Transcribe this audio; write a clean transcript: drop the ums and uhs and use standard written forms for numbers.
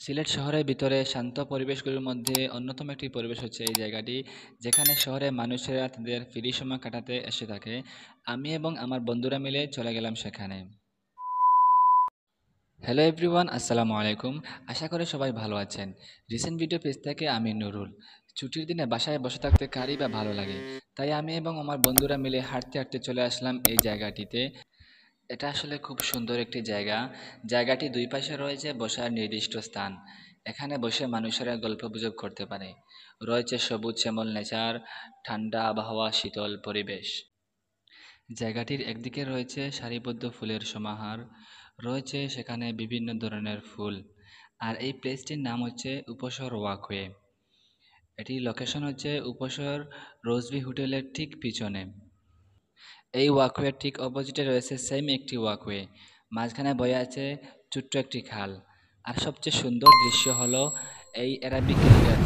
সিলেট শহরের ভিতরে শান্ত পরিবেশগুলোর মধ্যে অন্যতম একটি পরিবেশ হচ্ছে এই জায়গাটি, যেখানে শহরে মানুষেরা তাদের ফ্রি সময় কাটাতে এসে থাকে। আমি এবং আমার বন্ধুরা মিলে চলে গেলাম সেখানে। হ্যালো এভরিওয়ান, আসসালামু আলাইকুম। আশা করি সবাই ভালো আছেন। রিসেন্ট ভিডিও পেজ থেকে আমি নুরুল। ছুটির দিনে বাসায় বসে থাকতে কারই বা ভালো লাগে, তাই আমি এবং আমার বন্ধুরা মিলে হাঁটতে হাঁটতে চলে আসলাম এই জায়গাটিতে। এটা আসলে খুব সুন্দর একটি জায়গা। জায়গাটি দুই পাশে রয়েছে বসার নির্দিষ্ট স্থান। এখানে বসে মানুষেরা গল্পগুজব করতে পারে। রয়েছে সবুজ শ্যামল নেচার, ঠান্ডা আবহাওয়া, শীতল পরিবেশ। জায়গাটির একদিকে রয়েছে সারিবদ্ধ ফুলের সমাহার, রয়েছে সেখানে বিভিন্ন ধরনের ফুল। আর এই প্লেসটির নাম হচ্ছে উপসর ওয়াকওয়ে। এটির লোকেশন হচ্ছে উপসর রোজভি হোটেলের ঠিক পিছনে। এই ওয়াকওয়ের ঠিক অপোজিটে রয়েছে সেম একটি ওয়াকওয়ে। মাঝখানে বয়ে আছে ছোট্ট একটি খাল। আর সবচেয়ে সুন্দর দৃশ্য হলো এই অ্যারাবিক রিভার।